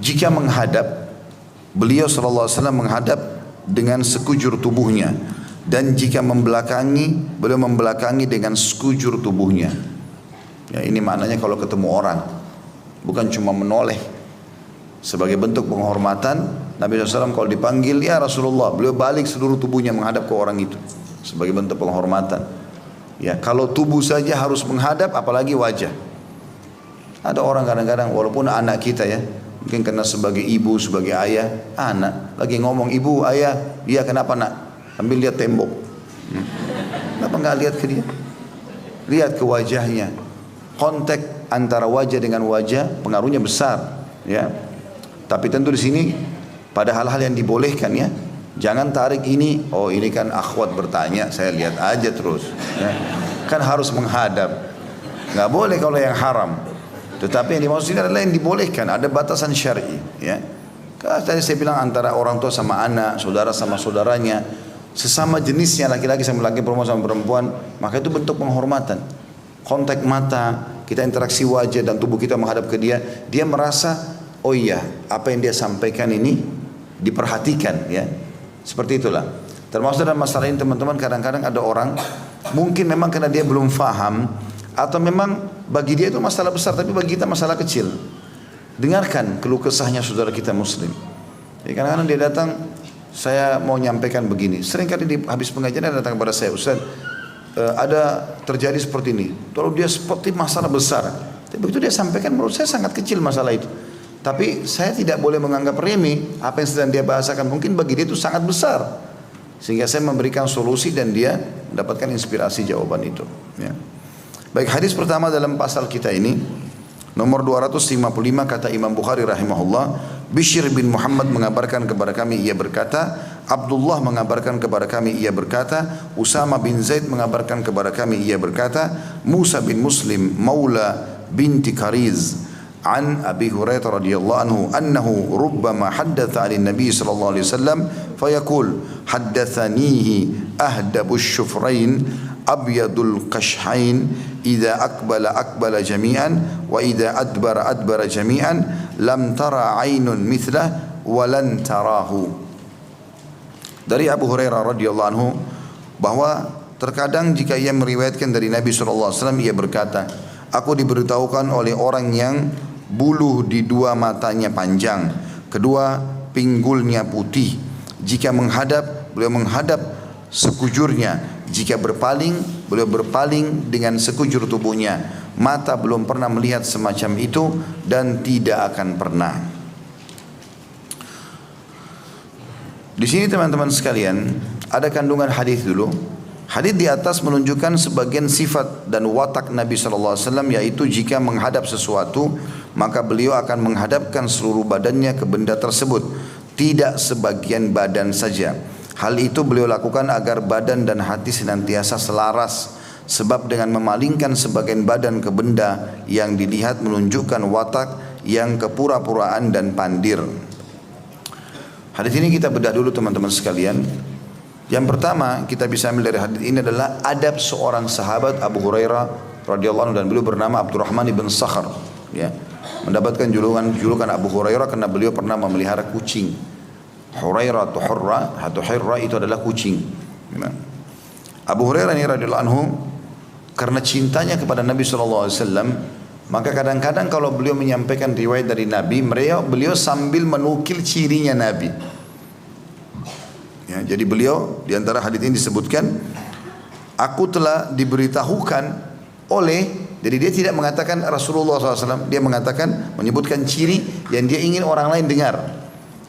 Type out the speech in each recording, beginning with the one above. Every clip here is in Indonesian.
jika menghadap, beliau sallallahu alaihi wasallam menghadap dengan sekujur tubuhnya, dan jika membelakangi, beliau membelakangi dengan sekujur tubuhnya. Ya, ini maknanya kalau ketemu orang, bukan cuma menoleh. Sebagai bentuk penghormatan, Nabi SAW kalau dipanggil, ya Rasulullah, beliau balik seluruh tubuhnya menghadap ke orang itu. Sebagai bentuk penghormatan. Ya, kalau tubuh saja harus menghadap, apalagi wajah. Ada orang kadang-kadang, walaupun anak kita ya, mungkin karena sebagai ibu, sebagai ayah, anak lagi ngomong, ibu, ayah, dia kenapa nak? Ambil lihat tembok. Kenapa nggak lihat ke dia? Lihat ke wajahnya. Kontak antara wajah dengan wajah pengaruhnya besar, ya. Tapi tentu di sini pada hal-hal yang dibolehkan ya. Jangan tarik ini, oh ini kan akhwat bertanya, saya lihat aja terus. Ya. Kan harus menghadap. Nggak boleh kalau yang haram. Tetapi yang dimaksud ini adalah yang dibolehkan, ada batasan syar'i. Ya. Tadi saya bilang antara orang tua sama anak, saudara sama saudaranya, sesama jenisnya, laki-laki sama laki, perempuan sama perempuan, maka itu bentuk penghormatan. Kontak mata, kita interaksi wajah dan tubuh kita menghadap ke dia, dia merasa, oh iya, apa yang dia sampaikan ini diperhatikan, ya. Seperti itulah. Termasuk dalam masalah ini teman-teman, kadang-kadang ada orang, mungkin memang karena dia belum faham, atau memang bagi dia itu masalah besar, tapi bagi kita masalah kecil. Dengarkan keluh kesahnya saudara kita muslim. Jadi kadang-kadang dia datang, saya mau nyampaikan begini. Seringkali di habis pengajian dia datang kepada saya, Ustaz, ada terjadi seperti ini. Lalu dia seperti masalah besar. Tapi begitu dia sampaikan, menurut saya sangat kecil masalah itu. Tapi saya tidak boleh menganggap remeh apa yang sedang dia bahasakan. Mungkin bagi dia itu sangat besar. Sehingga saya memberikan solusi dan dia mendapatkan inspirasi jawaban itu. Ya. Baik, hadis pertama dalam pasal kita ini, nomor 255, kata Imam Bukhari rahimahullah, Bishr bin Muhammad mengabarkan kepada kami, ia berkata, Abdullah mengabarkan kepada kami, ia berkata, Usama bin Zaid mengabarkan kepada kami, ia berkata, Musa bin Muslim maula binti Kariz an Abi Hurairah radhiyallahu anhu annahu rubbama haddatha 'an Nabi sallallahu alaihi wasallam fayaqul haddathanihi ahdabush shufrain abyadul qashhain idza aqbala jami'an wa idza adbara jami'an lam tara 'ainun mithlah wa lan tarahu. Dari Abu Hurairah radhiyallahu anhu bahwa terkadang jika ia meriwayatkan dari Nabi sallallahu alaihi wasallam, ia berkata, aku diberitahukan oleh orang yang buluh di dua matanya panjang, kedua pinggulnya putih. Jika menghadap, beliau menghadap sekujurnya. Jika berpaling, beliau berpaling dengan sekujur tubuhnya. Mata belum pernah melihat semacam itu dan tidak akan pernah. Di sini teman-teman sekalian, ada kandungan hadis dulu. Hadis di atas menunjukkan sebagian sifat dan watak Nabi SAW, yaitu jika menghadap sesuatu, maka beliau akan menghadapkan seluruh badannya ke benda tersebut, tidak sebagian badan saja. Hal itu beliau lakukan agar badan dan hati senantiasa selaras, sebab dengan memalingkan sebagian badan ke benda yang dilihat menunjukkan watak yang kepura-puraan dan pandir. Hadis ini kita bedah dulu teman-teman sekalian. Yang pertama kita bisa ambil dari hadis ini adalah adab seorang sahabat Abu Hurairah radhiyallahu anhu, dan beliau bernama Abdurrahman ibn Sakhar, ya. Mendapatkan julukan Abu Hurairah karena beliau pernah memelihara kucing. Hurairah atau Hurra itu adalah kucing. Abu Hurairah ini radhiyallahu anhu karena cintanya kepada Nabi SAW, maka kadang-kadang kalau beliau menyampaikan riwayat dari Nabi, beliau sambil menukil cirinya Nabi. Ya, jadi beliau di antara hadis ini disebutkan, aku telah diberitahukan oleh, jadi dia tidak mengatakan Rasulullah SAW, dia mengatakan, menyebutkan ciri yang dia ingin orang lain dengar.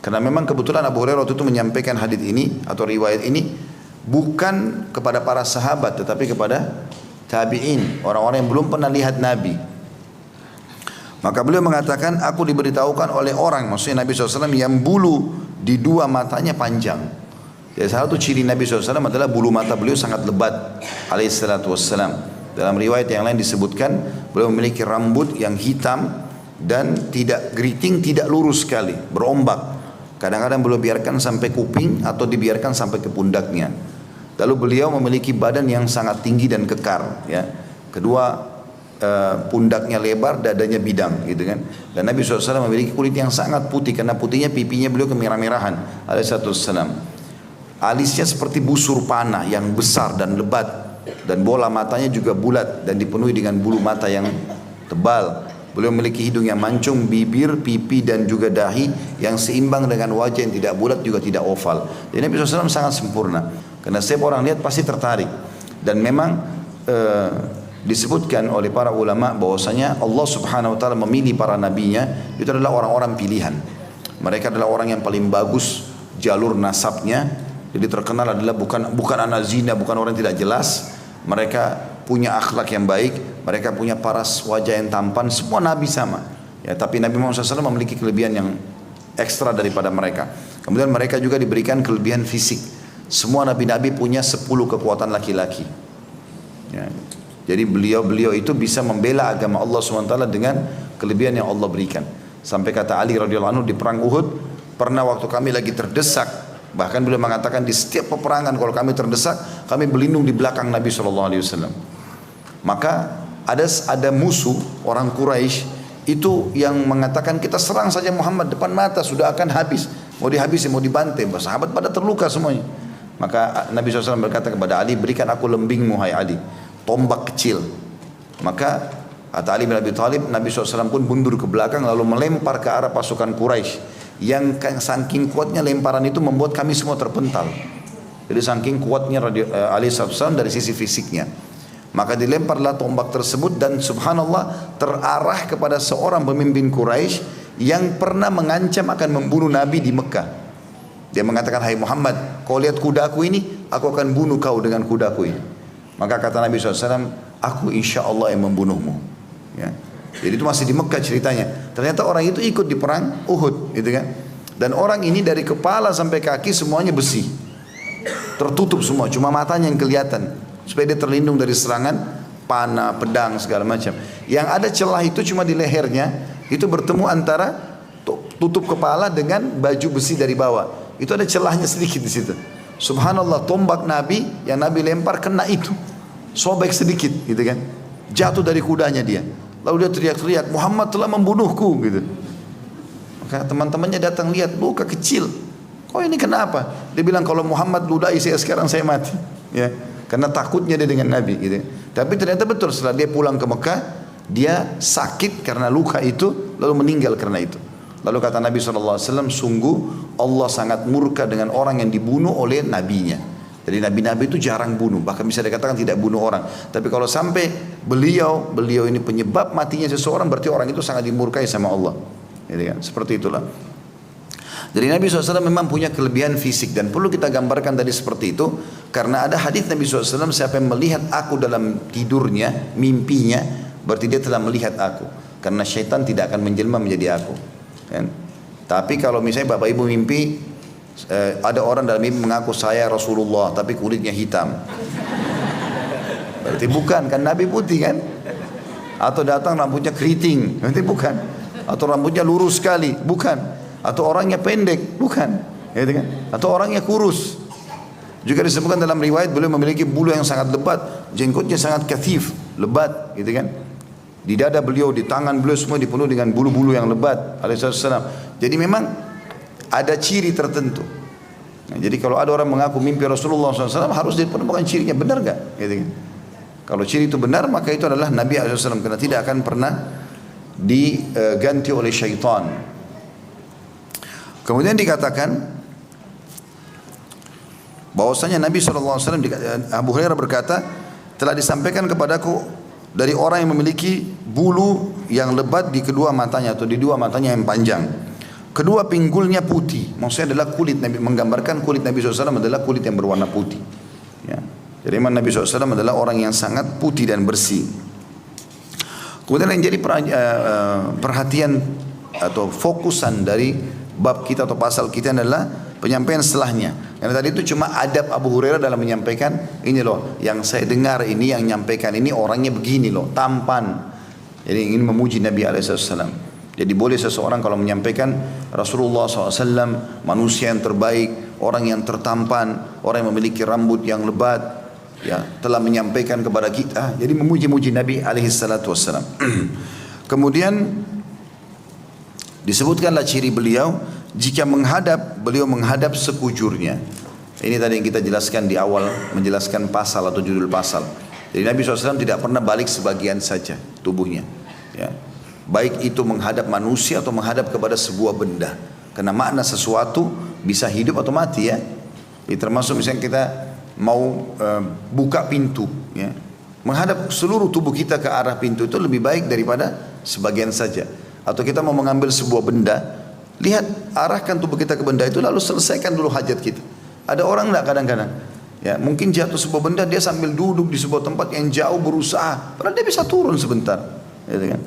Karena memang kebetulan Abu Hurairah waktu itu menyampaikan hadis ini atau riwayat ini bukan kepada para sahabat, tetapi kepada tabi'in, orang-orang yang belum pernah lihat Nabi. Maka beliau mengatakan, aku diberitahukan oleh orang, maksudnya Nabi SAW, yang bulu di dua matanya panjang. Jadi salah satu ciri Nabi SAW adalah bulu mata beliau sangat lebat alaihissalatu wassalam. Dalam riwayat yang lain disebutkan, beliau memiliki rambut yang hitam dan tidak geriting, tidak lurus sekali, berombak. Kadang-kadang beliau biarkan sampai kuping atau dibiarkan sampai ke pundaknya. Lalu beliau memiliki badan yang sangat tinggi dan kekar, ya. Kedua pundaknya lebar, dadanya bidang, gitu kan. Dan Nabi SAW memiliki kulit yang sangat putih, karena putihnya pipinya beliau kemerah-merahan, alaihissalam. Alisnya seperti busur panah yang besar dan lebat, dan bola matanya juga bulat dan dipenuhi dengan bulu mata yang tebal. Beliau memiliki hidung yang mancung, bibir, pipi dan juga dahi yang seimbang dengan wajah yang tidak bulat juga tidak oval. Jadi Nabi SAW sangat sempurna. Karena setiap orang lihat pasti tertarik. Dan memang disebutkan oleh para ulama bahwasanya Allah Subhanahu wa taala memilih para nabinya itu adalah orang-orang pilihan. Mereka adalah orang yang paling bagus jalur nasabnya. Jadi terkenal adalah bukan anak zina, bukan orang yang tidak jelas. Mereka punya akhlak yang baik, mereka punya paras wajah yang tampan, semua nabi sama. Ya, tapi Nabi Muhammad SAW memiliki kelebihan yang ekstra daripada mereka. Kemudian mereka juga diberikan kelebihan fisik. Semua nabi-nabi punya 10 kekuatan laki-laki. Ya. Jadi beliau itu bisa membela agama Allah SWT dengan kelebihan yang Allah berikan. Sampai kata Ali radhiyallahu anhu di perang Uhud, pernah waktu kami lagi terdesak, bahkan beliau mengatakan di setiap peperangan kalau kami terdesak, kami berlindung di belakang Nabi SAW. Maka ada musuh orang Quraisy itu yang mengatakan kita serang saja Muhammad, depan mata sudah akan habis, mau dihabisi, mau dibantai. Sahabat pada terluka semuanya. Maka Nabi SAW berkata kepada Ali, berikan aku lembingmu hai Ali, tombak kecil. Maka kata Ali bin Abi Thalib, Nabi SAW pun mundur ke belakang lalu melempar ke arah pasukan Quraisy. Yang saking kuatnya lemparan itu membuat kami semua terpental. Jadi saking kuatnya Ali SAW dari sisi fisiknya. Maka dilemparlah tombak tersebut dan subhanallah terarah kepada seorang pemimpin Quraisy yang pernah mengancam akan membunuh Nabi di Mekah. Dia mengatakan, hai Muhammad, kau lihat kudaku ini, aku akan bunuh kau dengan kudaku ini. Maka kata Nabi SAW, aku insya Allah yang membunuhmu. Ya. Jadi itu masih di Mekah ceritanya. Ternyata orang itu ikut di perang Uhud, gitu kan? Dan orang ini dari kepala sampai kaki semuanya besi, tertutup semua, cuma matanya yang kelihatan, supaya dia terlindung dari serangan panah, pedang, segala macam. Yang ada celah itu cuma di lehernya, itu bertemu antara tutup kepala dengan baju besi dari bawah. Itu ada celahnya sedikit di situ. Subhanallah, tombak Nabi yang Nabi lempar kena itu, sobek sedikit, gitu kan? Jatuh dari kudanya dia. Lalu dia teriak-teriak, Muhammad telah membunuhku, gitu. Maka teman-temannya datang lihat, luka kecil. Kok ini kenapa? Dia bilang kalau Muhammad ludahi saya sekarang saya mati. Ya, karena takutnya dia dengan Nabi, gitu. Tapi ternyata betul setelah dia pulang ke Mekah, dia sakit karena luka itu, lalu meninggal karena itu. Lalu kata Nabi SAW, sungguh Allah sangat murka dengan orang yang dibunuh oleh nabinya. Jadi nabi-nabi itu jarang bunuh, bahkan bisa dikatakan tidak bunuh orang. Tapi kalau sampai beliau ini penyebab matinya seseorang, berarti orang itu sangat dimurkai sama Allah. Jadi kan, seperti itulah. Jadi Nabi SAW memang punya kelebihan fisik dan perlu kita gambarkan tadi seperti itu karena ada hadis Nabi SAW, siapa yang melihat aku dalam tidurnya, mimpinya, berarti dia telah melihat aku. Karena syaitan tidak akan menjelma menjadi aku. Kan? Tapi kalau misalnya bapak ibu mimpi, ada orang dalam mimpi mengaku saya Rasulullah tapi kulitnya hitam, berarti bukan, kan Nabi putih kan? Atau datang rambutnya keriting, berarti bukan. Atau rambutnya lurus sekali, bukan. Atau orangnya pendek, bukan. Gitu kan? Atau orangnya kurus. Juga disebutkan dalam riwayat beliau memiliki bulu yang sangat lebat, jenggotnya sangat kathif, lebat, gitu kan? Di dada beliau, di tangan beliau semua dipenuhi dengan bulu-bulu yang lebat, alaihissalam. Jadi memang ada ciri tertentu. Nah, jadi kalau ada orang mengaku mimpi Rasulullah SAW, harus dipenemukan cirinya, benar gak? Gitu kan? Kalau ciri itu benar, maka itu adalah Nabi SAW, karena tidak akan pernah diganti oleh syaitan. Kemudian dikatakan bahwasanya Nabi SAW, Abu Hurairah berkata, telah disampaikan kepadaku dari orang yang memiliki bulu yang lebat di kedua matanya atau di dua matanya yang panjang. Kedua pinggulnya putih, maksudnya adalah kulit Nabi, menggambarkan kulit Nabi SAW adalah kulit yang berwarna putih. Ya. Jadi memang Nabi SAW adalah orang yang sangat putih dan bersih. Kemudian yang jadi perhatian atau fokusan dari bab kita atau pasal kita adalah penyampaian setelahnya. Karena tadi itu cuma adab Abu Hurairah dalam menyampaikan, ini loh yang saya dengar ini, yang menyampaikan ini orangnya begini loh, tampan. Jadi ingin memuji Nabi SAW. Jadi boleh seseorang kalau menyampaikan Rasulullah SAW manusia yang terbaik, orang yang tertampan, orang yang memiliki rambut yang lebat, ya telah menyampaikan kepada kita. Jadi memuji-muji Nabi alaihi salatu wassalam. Kemudian disebutkanlah ciri beliau, jika menghadap, beliau menghadap sekujurnya. Ini tadi yang kita jelaskan di awal, menjelaskan pasal atau judul pasal. Jadi Nabi SAW tidak pernah balik sebagian saja tubuhnya, ya. Baik itu menghadap manusia atau menghadap kepada sebuah benda. Karena makna sesuatu bisa hidup atau mati, ya. Jadi termasuk misalnya kita mau buka pintu, ya. Menghadap seluruh tubuh kita ke arah pintu itu lebih baik daripada sebagian saja. Atau kita mau mengambil sebuah benda, lihat, arahkan tubuh kita ke benda itu lalu selesaikan dulu hajat kita. Ada orang enggak kadang-kadang, ya, mungkin jatuh sebuah benda, dia sambil duduk di sebuah tempat yang jauh berusaha, padahal dia bisa turun sebentar, gitu kan?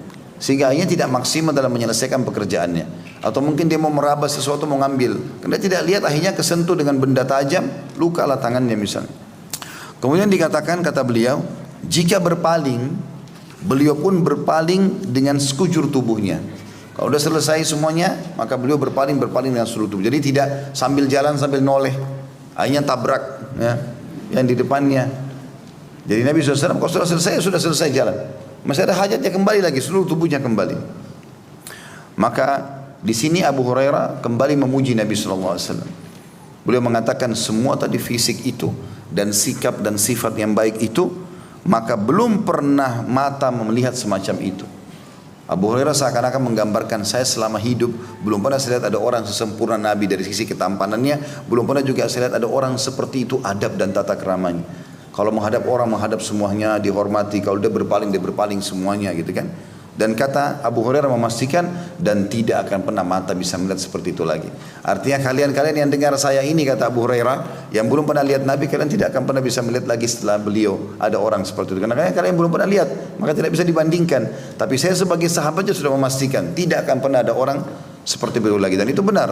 Sehingga akhirnya tidak maksimal dalam menyelesaikan pekerjaannya. Atau mungkin dia mau meraba sesuatu, mau ngambil, karena tidak lihat, akhirnya kesentuh dengan benda tajam, lukalah tangannya misalnya. Kemudian dikatakan, kata beliau, jika berpaling, beliau pun berpaling dengan sekujur tubuhnya. Kalau sudah selesai semuanya, maka beliau berpaling dengan seluruh tubuh. Jadi tidak sambil jalan sambil noleh, akhirnya tabrak, ya, yang di depannya. Jadi Nabi SAW kalau sudah selesai jalan, masih ada hajatnya, kembali lagi seluruh tubuhnya kembali. Maka di sini Abu Hurairah kembali memuji Nabi SAW. Beliau mengatakan semua tadi fisik itu dan sikap dan sifat yang baik itu, maka belum pernah mata melihat semacam itu. Abu Hurairah seakan-akan menggambarkan, saya selama hidup belum pernah saya lihat ada orang sesempurna Nabi dari sisi ketampanannya, belum pernah juga saya lihat ada orang seperti itu adab dan tata keramanya. Kalau menghadap orang, menghadap semuanya, dihormati. Kalau dia berpaling semuanya, gitu kan. Dan kata Abu Hurairah memastikan, dan tidak akan pernah mata bisa melihat seperti itu lagi. Artinya kalian yang dengar saya ini, kata Abu Hurairah, yang belum pernah lihat Nabi, kalian tidak akan pernah bisa melihat lagi setelah beliau ada orang seperti itu. Karena kalian belum pernah lihat, maka tidak bisa dibandingkan. Tapi saya sebagai sahabatnya sudah memastikan, tidak akan pernah ada orang seperti beliau lagi. Dan itu benar,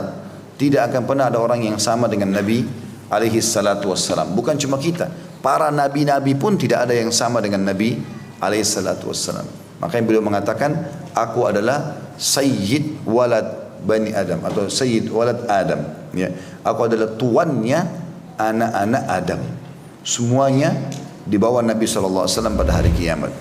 tidak akan pernah ada orang yang sama dengan Nabi alaihi salatu wassalam. Bukan cuma kita, para nabi-nabi pun tidak ada yang sama dengan Nabi alaihi salatu wassalam. Makanya beliau mengatakan, aku adalah Sayyid Walad Bani Adam, atau Sayyid Walad Adam, ya. Aku adalah tuannya anak-anak Adam. Semuanya di bawah Nabi SAW pada hari kiamat.